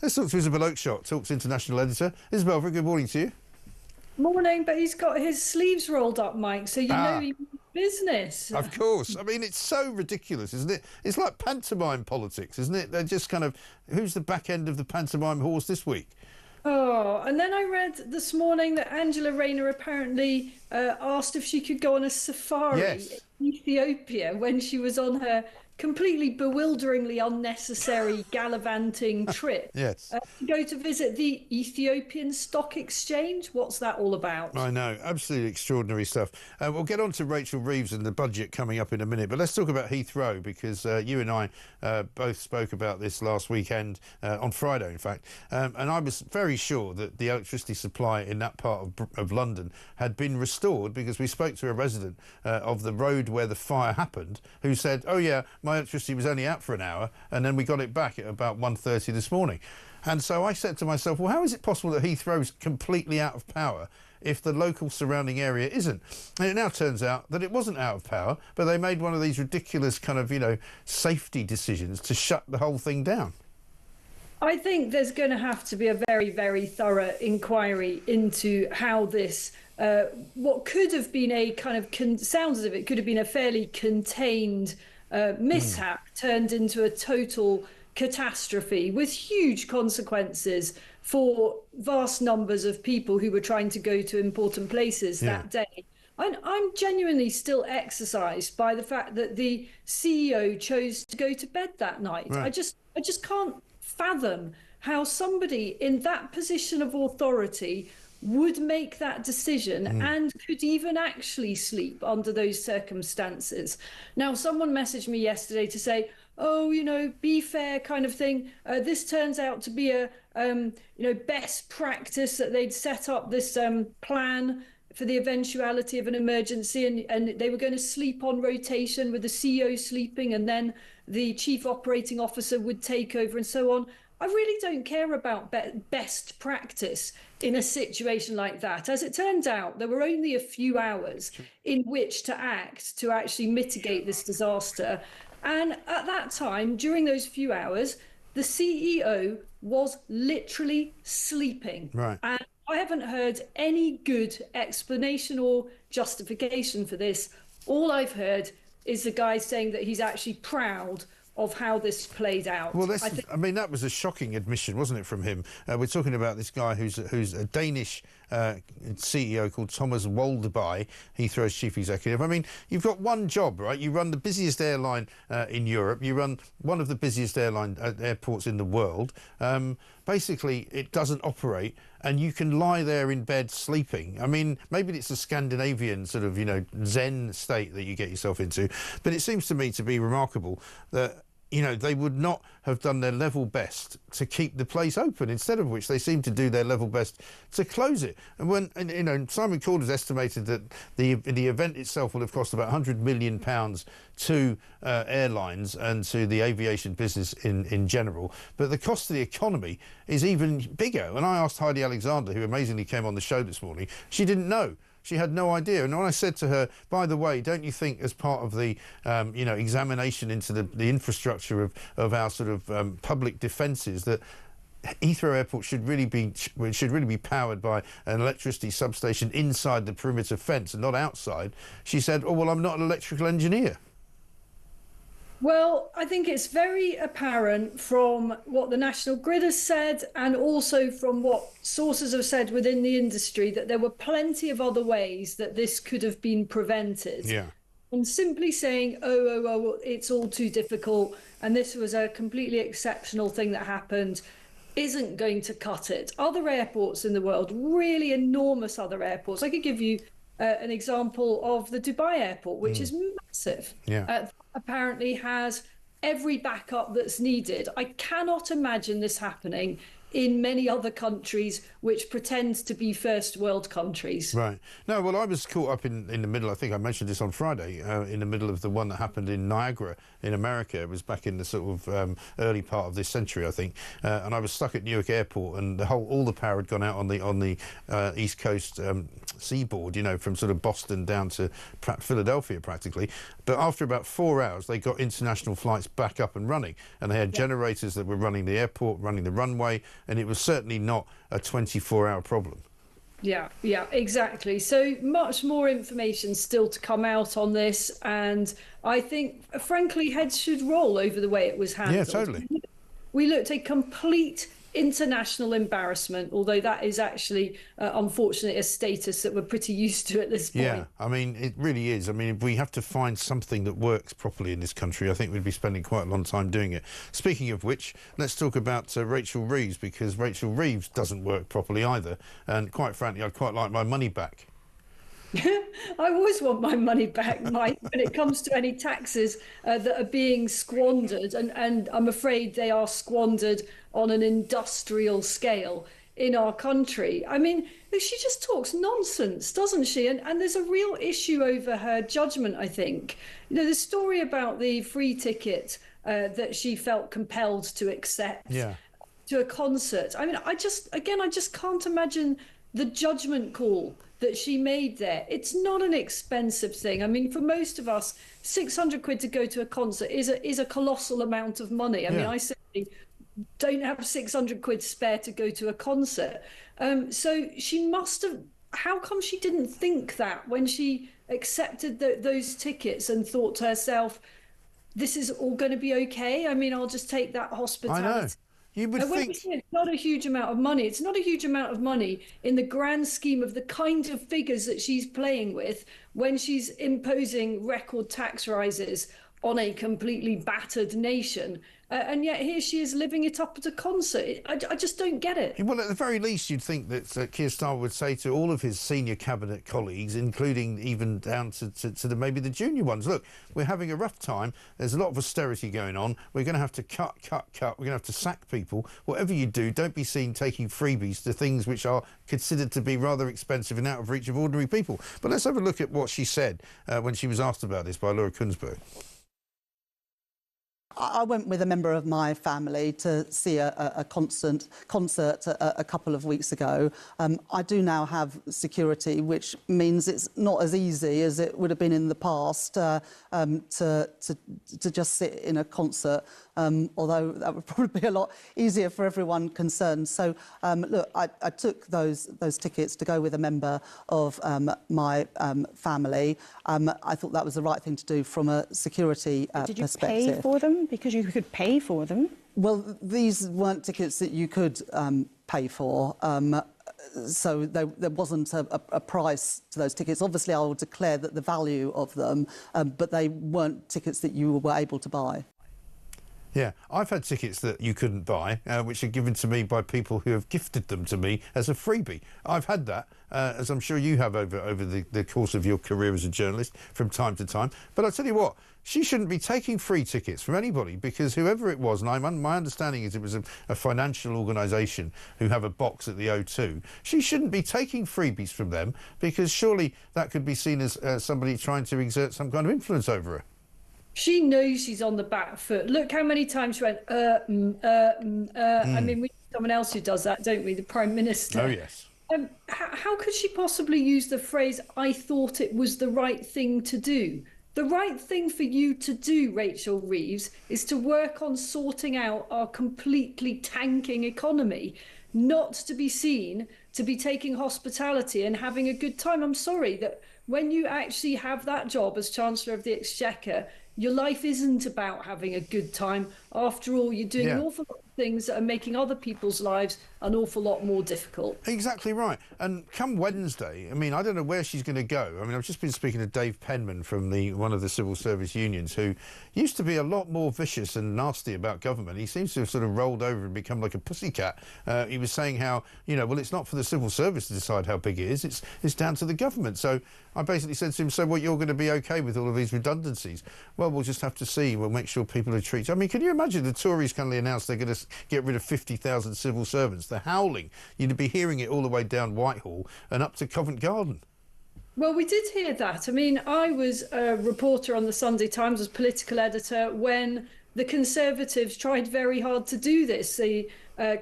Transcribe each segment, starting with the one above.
Let's talk to Isabel Oakeshott, Talk's international editor. Isabel, very good morning to you. Morning, but he's got his sleeves rolled up, Mike, so you know he means business. Of course. I mean, it's so ridiculous, isn't it? It's like pantomime politics, isn't it? They're just kind of, who's the back end of the pantomime horse this week? Oh, and then I read this morning that Angela Rayner apparently asked if she could go on a safari in Ethiopia when she was on her completely bewilderingly unnecessary gallivanting trip. Yes. To go to visit the Ethiopian Stock Exchange. What's that all about? I know, absolutely extraordinary stuff. We'll get on to Rachel Reeves and the budget coming up in a minute, but let's talk about Heathrow, because you and I both spoke about this last weekend, on Friday in fact, and I was very sure that the electricity supply in that part of London had been restored, because we spoke to a resident of the road where the fire happened who said, oh yeah, my electricity was only out for an hour and then we got it back at about 1:30 this morning. And so I said to myself, well, how is it possible that Heathrow's completely out of power if the local surrounding area isn't? And it now turns out that it wasn't out of power, but they made one of these ridiculous kind of, safety decisions to shut the whole thing down. I think there's going to have to be a very, very thorough inquiry into how this, what could have been a kind of, sounds as if it could have been a fairly contained mishap, turned into a total catastrophe with huge consequences for vast numbers of people who were trying to go to important places that day. I'm genuinely still exercised by the fact that the CEO chose to go to bed that night. Right. I just can't fathom how somebody in that position of authority would make that decision and could even actually sleep under those circumstances. Now, someone messaged me yesterday to say, oh, be fair kind of thing. This turns out to be a, best practice, that they'd set up this plan for the eventuality of an emergency, and they were going to sleep on rotation with the CEO sleeping, and then the chief operating officer would take over and so on. I really don't care about best practice in a situation like that. As it turned out, there were only a few hours in which to act to actually mitigate this disaster. And at that time, during those few hours, the CEO was literally sleeping. Right. And I haven't heard any good explanation or justification for this. All I've heard is the guy saying that he's actually proud of how this played out. Well, I mean, that was a shocking admission, wasn't it, from him? We're talking about this guy who's a Danish CEO called Thomas Waldeby, Heathrow's chief executive. I mean, you've got one job, right? You run the busiest airline in Europe. You run one of the busiest airports in the world. Basically, it doesn't operate, and you can lie there in bed sleeping. I mean, maybe it's a Scandinavian sort of, Zen state that you get yourself into, but it seems to me to be remarkable that they would not have done their level best to keep the place open, instead of which they seem to do their level best to close it. And when, Simon Calder's estimated that the event itself will have cost about £100 million to airlines and to the aviation business in general. But the cost to the economy is even bigger. And I asked Heidi Alexander, who amazingly came on the show this morning, she didn't know. She had no idea. And when I said to her, by the way, don't you think as part of the, examination into the infrastructure of our sort of public defences, that Heathrow Airport should really be powered by an electricity substation inside the perimeter fence and not outside? She said, oh, well, I'm not an electrical engineer. Well, I think it's very apparent from what the National Grid has said, and also from what sources have said within the industry, that there were plenty of other ways that this could have been prevented. Yeah. And simply saying, oh, it's all too difficult, and this was a completely exceptional thing that happened, isn't going to cut it. Other airports in the world, really enormous other airports. I could give you an example of the Dubai airport, which is massive. Yeah. Apparently has every backup that's needed. I cannot imagine this happening in many other countries which pretend to be first world countries. Right. No, well, I was caught up in the middle, I think I mentioned this on Friday, in the middle of the one that happened in Niagara in America. It was back in the sort of early part of this century, I think. And I was stuck at Newark Airport, and all the power had gone out on the East Coast seaboard, you know, from sort of Boston down to Philadelphia practically. But after about 4 hours, they got international flights back up and running, and they had generators that were running the airport, running the runway, and it was certainly not a 24-hour problem. Yeah, exactly. So much more information still to come out on this, and I think, frankly, heads should roll over the way it was handled. Yeah, totally. We looked a complete international embarrassment, although that is actually, unfortunately, a status that we're pretty used to at this point. Yeah, I mean, it really is. I mean, if we have to find something that works properly in this country, I think we'd be spending quite a long time doing it. Speaking of which, let's talk about Rachel Reeves, because Rachel Reeves doesn't work properly either. And quite frankly, I'd quite like my money back. I always want my money back, Mike, when it comes to any taxes that are being squandered, and I'm afraid they are squandered on an industrial scale in our country. I mean, she just talks nonsense, doesn't she? And there's a real issue over her judgment, I think. You know, the story about the free ticket that she felt compelled to accept to a concert. I mean, I just can't imagine the judgment call that she made there. It's not an expensive thing. I mean, for most of us, 600 quid to go to a concert is a colossal amount of money. I mean, I certainly don't have 600 quid spare to go to a concert. So she must have, how come she didn't think that when she accepted those tickets and thought to herself, this is all going to be okay? I mean, I'll just take that hospitality. I know. You would think it's not a huge amount of money. It's not a huge amount of money in the grand scheme of the kind of figures that she's playing with when she's imposing record tax rises on a completely battered nation. And yet here she is living it up at a concert. I just don't get it. Well, at the very least, you'd think that Keir Starmer would say to all of his senior cabinet colleagues, including even down to maybe the junior ones, look, we're having a rough time. There's a lot of austerity going on. We're going to have to cut. We're going to have to sack people. Whatever you do, don't be seen taking freebies to things which are considered to be rather expensive and out of reach of ordinary people. But let's have a look at what she said when she was asked about this by Laura Kuenssberg. I went with a member of my family to see a concert a couple of weeks ago. I do now have security, which means it's not as easy as it would have been in the past to just sit in a concert, although that would probably be a lot easier for everyone concerned. So, look, I took those tickets to go with a member of my family. I thought that was the right thing to do from a security perspective. Did you pay for them? Because you could pay for them. Well, these weren't tickets that you could pay for. So there wasn't a price to those tickets. Obviously, I will declare that the value of them, but they weren't tickets that you were able to buy. Yeah, I've had tickets that you couldn't buy, which are given to me by people who have gifted them to me as a freebie. I've had that, as I'm sure you have over the course of your career as a journalist from time to time. But I tell you what, she shouldn't be taking free tickets from anybody, because whoever it was, and my understanding is it was a financial organisation who have a box at the O2, she shouldn't be taking freebies from them, because surely that could be seen as somebody trying to exert some kind of influence over her. She knows she's on the back foot. Look how many times she went, I mean, we need someone else who does that, don't we? The Prime Minister. Oh, yes. How could she possibly use the phrase, I thought it was the right thing to do? The right thing for you to do, Rachel Reeves, is to work on sorting out our completely tanking economy, not to be seen to be taking hospitality and having a good time. I'm sorry that when you actually have that job as Chancellor of the Exchequer, your life isn't about having a good time. After all, you're doing an awful lot of things that are making other people's lives an awful lot more difficult. Exactly right. And come Wednesday, I mean, I don't know where she's going to go. I mean, I've just been speaking to Dave Penman from one of the civil service unions, who used to be a lot more vicious and nasty about government. He seems to have sort of rolled over and become like a pussycat. He was saying how, you know, well, it's not for the civil service to decide how big it is. It's down to the government. So I basically said to him, so what, you're going to be OK with all of these redundancies? Well, we'll just have to see. We'll make sure people are treated. I mean, can you imagine the Tories suddenly announced they're going to get rid of 50,000 civil servants? The howling. You'd be hearing it all the way down Whitehall and up to Covent Garden. Well, we did hear that. I mean, I was a reporter on the Sunday Times as political editor when the Conservatives tried very hard to do this. The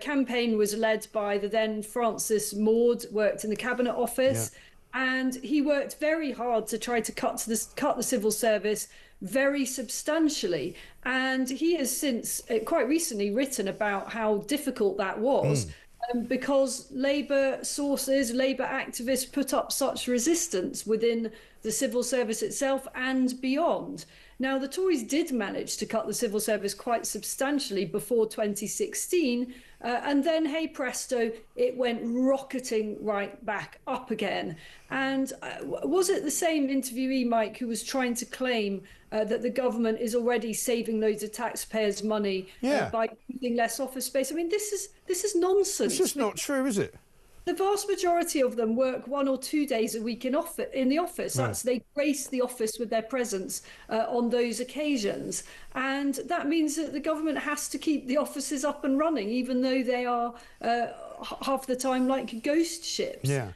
campaign was led by the then Francis Maude, worked in the Cabinet Office. And he worked very hard to try to cut the civil service very substantially. And he has since, quite recently, written about how difficult that was. Because Labour sources, Labour activists put up such resistance within the civil service itself and beyond. Now, the Tories did manage to cut the civil service quite substantially before 2016, and then, hey presto, it went rocketing right back up again. And was it the same interviewee, Mike, who was trying to claim that the government is already saving loads of taxpayers' money by using less office space? I mean, this is nonsense. It's just not true, is it? The vast majority of them work 1 or 2 days a week in the office. They grace the office with their presence on those occasions, and that means that the government has to keep the offices up and running, even though they are half the time like ghost ships. Yeah.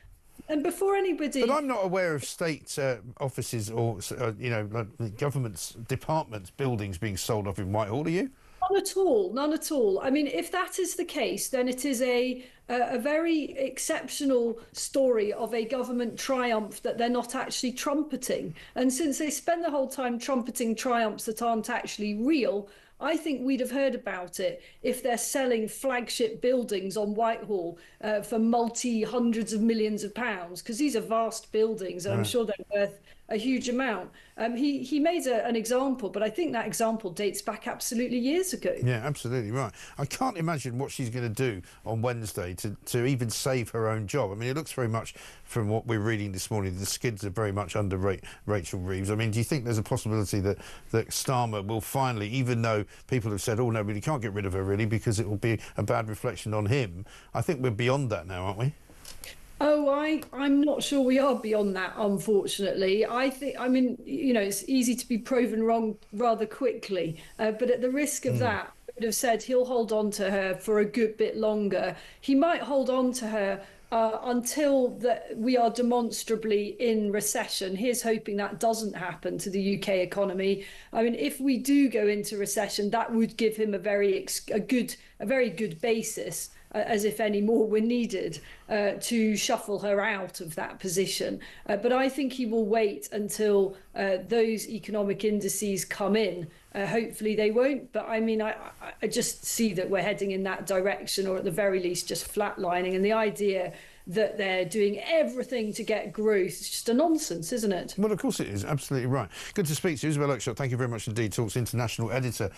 And before anybody... But I'm not aware of state offices or, like government's departments, buildings being sold off in Whitehall, are you? None at all, none at all. I mean, if that is the case, then it is a very exceptional story of a government triumph that they're not actually trumpeting. And since they spend the whole time trumpeting triumphs that aren't actually real, I think we'd have heard about it if they're selling flagship buildings on Whitehall for multi-hundreds of millions of pounds, because these are vast buildings, and I'm sure they're worth a huge amount. He made an example, but I think that example dates back absolutely years ago. Yeah, absolutely right. I can't imagine what she's going to do on Wednesday to even save her own job. I mean, it looks very much, from what we're reading this morning, the skids are very much under Rachel Reeves. I mean, do you think there's a possibility that Starmer will finally, even though people have said, oh, no, we can't get rid of her, really, because it will be a bad reflection on him, I think we're beyond that now, aren't we? Oh, I'm not sure we are beyond that, unfortunately. I mean, it's easy to be proven wrong rather quickly, but at the risk of that, I would have said he'll hold on to her for a good bit longer. He might hold on to her until we are demonstrably in recession. Here's hoping that doesn't happen to the UK economy. I mean, if we do go into recession, that would give him a very good basis, as if any more were needed, to shuffle her out of that position. But I think he will wait until those economic indices come in. Hopefully they won't, but I mean, I just see that we're heading in that direction, or at the very least just flatlining. And the idea that they're doing everything to get growth is just a nonsense, isn't it? Well, of course it is. Absolutely right. Good to speak to you, Isabel Oakeshott. Thank you very much indeed. Talks international editor.